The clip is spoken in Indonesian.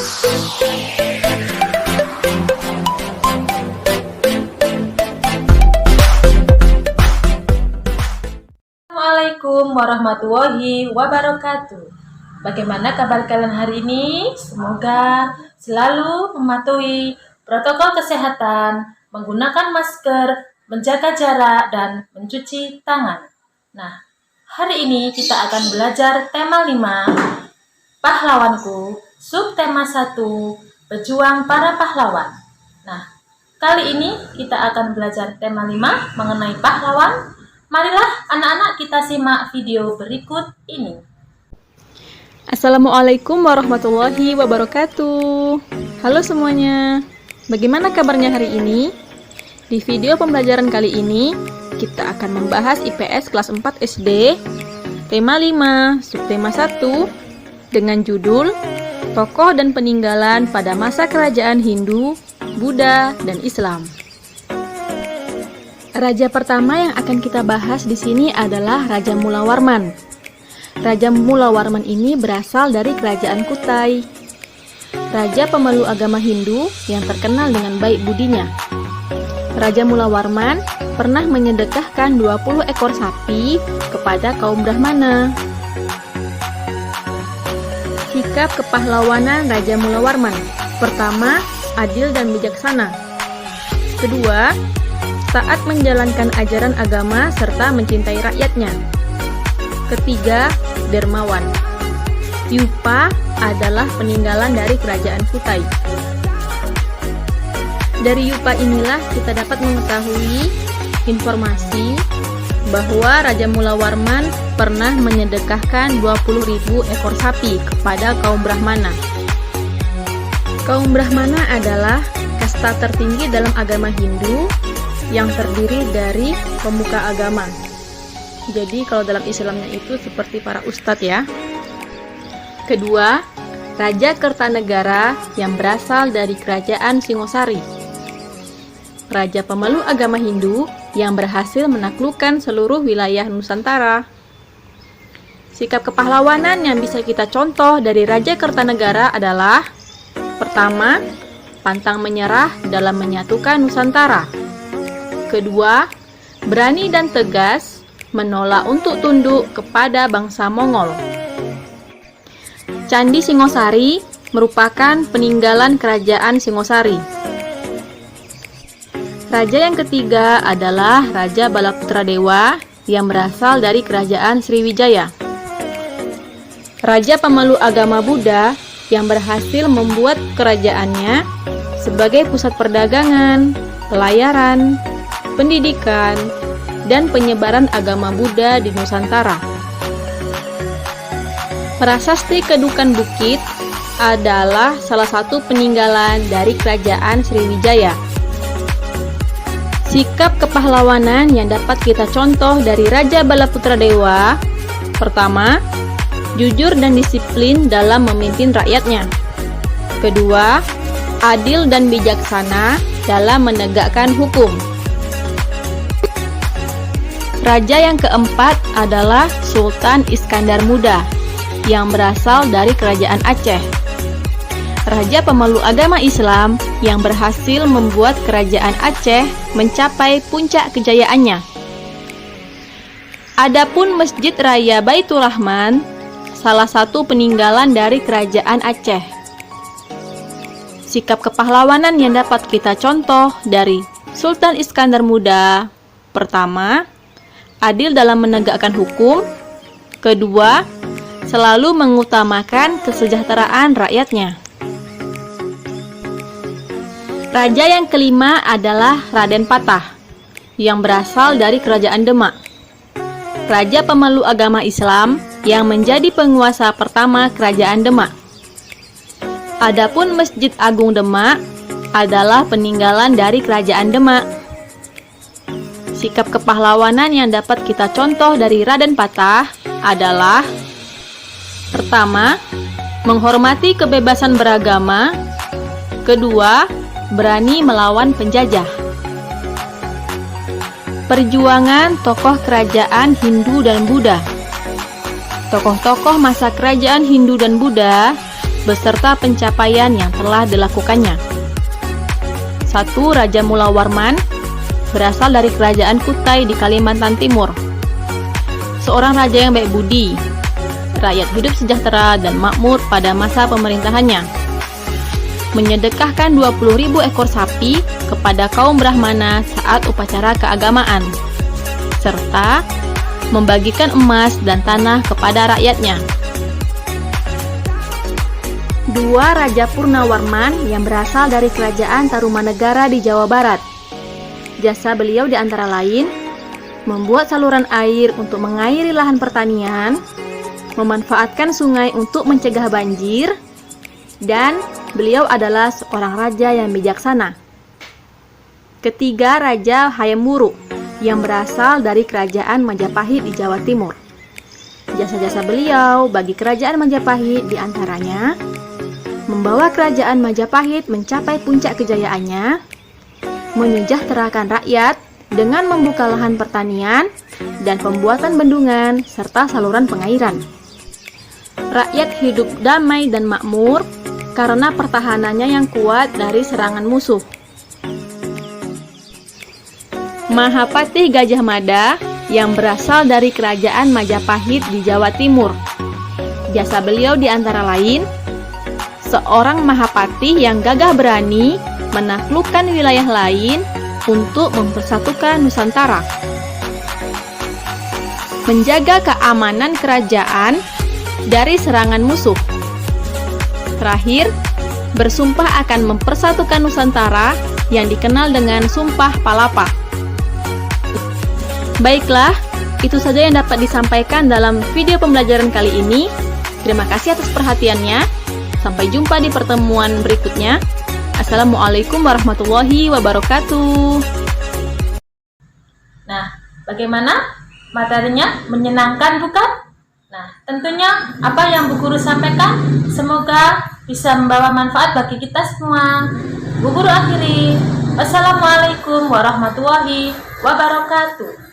Assalamualaikum warahmatullahi wabarakatuh. Bagaimana kabar kalian hari ini? Semoga selalu mematuhi protokol kesehatan, menggunakan masker, menjaga jarak, dan mencuci tangan. Nah, hari ini kita akan belajar tema 5, Pahlawanku, subtema 1, Pejuang para Pahlawan. Nah, kali ini kita akan belajar tema 5 mengenai pahlawan. Marilah anak-anak kita simak video berikut ini. Assalamualaikum warahmatullahi wabarakatuh. Halo semuanya, bagaimana kabarnya hari ini? Di video pembelajaran kali ini, kita akan membahas IPS kelas 4 SD, tema 5, subtema 1, dengan judul Tokoh dan Peninggalan pada Masa Kerajaan Hindu, Buddha, dan Islam. Raja pertama yang akan kita bahas di sini adalah Raja Mulawarman. Raja Mulawarman ini berasal dari kerajaan Kutai. Raja pemeluk agama Hindu yang terkenal dengan baik budinya. Raja Mulawarman pernah menyedekahkan 20 ekor sapi kepada kaum Brahmana. Sikap kepahlawanan Raja Mulawarman. Pertama, adil dan bijaksana. Kedua, taat menjalankan ajaran agama serta mencintai rakyatnya. Ketiga, dermawan. Yupa adalah peninggalan dari kerajaan Kutai. Dari Yupa inilah kita dapat mengetahui informasi bahwa Raja Mulawarman pernah menyedekahkan 20.000 ekor sapi kepada kaum Brahmana. Kaum Brahmana adalah kasta tertinggi dalam agama Hindu yang terdiri dari pemuka agama. Jadi kalau dalam Islamnya itu seperti para ustadz ya. Kedua, Raja Kertanegara yang berasal dari kerajaan Singosari. Raja pemeluk agama Hindu yang berhasil menaklukkan seluruh wilayah Nusantara. Sikap kepahlawanan yang bisa kita contoh dari Raja Kertanegara adalah: pertama, pantang menyerah dalam menyatukan Nusantara. Kedua, berani dan tegas menolak untuk tunduk kepada bangsa Mongol. Candi Singosari merupakan peninggalan kerajaan Singosari. Raja yang ketiga adalah Raja Balaputradewa yang berasal dari kerajaan Sriwijaya. Raja pemeluk agama Buddha yang berhasil membuat kerajaannya sebagai pusat perdagangan, pelayaran, pendidikan, dan penyebaran agama Buddha di Nusantara. Prasasti Kedukan Bukit adalah salah satu peninggalan dari kerajaan Sriwijaya. Sikap kepahlawanan yang dapat kita contoh dari Raja Balaputradewa: pertama, jujur dan disiplin dalam memimpin rakyatnya. Kedua, adil dan bijaksana dalam menegakkan hukum. Raja yang keempat adalah Sultan Iskandar Muda yang berasal dari kerajaan Aceh. Raja pemeluk agama Islam yang berhasil membuat kerajaan Aceh mencapai puncak kejayaannya. Adapun Masjid Raya Baitur Rahman, salah satu peninggalan dari kerajaan Aceh. Sikap kepahlawanan yang dapat kita contoh dari Sultan Iskandar Muda: pertama, adil dalam menegakkan hukum. Kedua, selalu mengutamakan kesejahteraan rakyatnya. Raja yang kelima adalah Raden Patah yang berasal dari kerajaan Demak. Raja pemeluk agama Islam yang menjadi penguasa pertama kerajaan Demak. Adapun Masjid Agung Demak adalah peninggalan dari kerajaan Demak. Sikap kepahlawanan yang dapat kita contoh dari Raden Patah adalah: pertama, menghormati kebebasan beragama. Kedua, berani melawan penjajah. Perjuangan tokoh kerajaan Hindu dan Buddha. Tokoh-tokoh masa kerajaan Hindu dan Buddha beserta pencapaian yang telah dilakukannya. 1. Raja Mula Warman berasal dari Kerajaan Kutai di Kalimantan Timur. Seorang raja yang baik budi, rakyat hidup sejahtera dan makmur pada masa pemerintahannya. Menyedekahkan 20.000 ekor sapi kepada kaum Brahmana saat upacara keagamaan, serta membagikan emas dan tanah kepada rakyatnya. 2. Raja Purnawarman yang berasal dari Kerajaan Tarumanegara di Jawa Barat. Jasa beliau di antara lain membuat saluran air untuk mengairi lahan pertanian, memanfaatkan sungai untuk mencegah banjir, dan beliau adalah seorang raja yang bijaksana. 3. Raja Hayam Wuruk yang berasal dari Kerajaan Majapahit di Jawa Timur. Jasa-jasa beliau bagi Kerajaan Majapahit diantaranya membawa Kerajaan Majapahit mencapai puncak kejayaannya, menyejahterakan rakyat dengan membuka lahan pertanian dan pembuatan bendungan serta saluran pengairan. Rakyat hidup damai dan makmur karena pertahanannya yang kuat dari serangan musuh. Mahapatih Gajah Mada yang berasal dari Kerajaan Majapahit di Jawa Timur. Jasa beliau di antara lain seorang Mahapatih yang gagah berani menaklukkan wilayah lain untuk mempersatukan Nusantara, menjaga keamanan kerajaan dari serangan musuh. Terakhir, bersumpah akan mempersatukan Nusantara yang dikenal dengan Sumpah Palapa. Baiklah, itu saja yang dapat disampaikan dalam video pembelajaran kali ini. Terima kasih atas perhatiannya. Sampai jumpa di pertemuan berikutnya. Assalamualaikum warahmatullahi wabarakatuh. Nah, bagaimana? Materinya menyenangkan bukan? Nah, tentunya apa yang Bu Guru sampaikan semoga bisa membawa manfaat bagi kita semua. Bu Guru akhiri. Wassalamualaikum warahmatullahi wabarakatuh.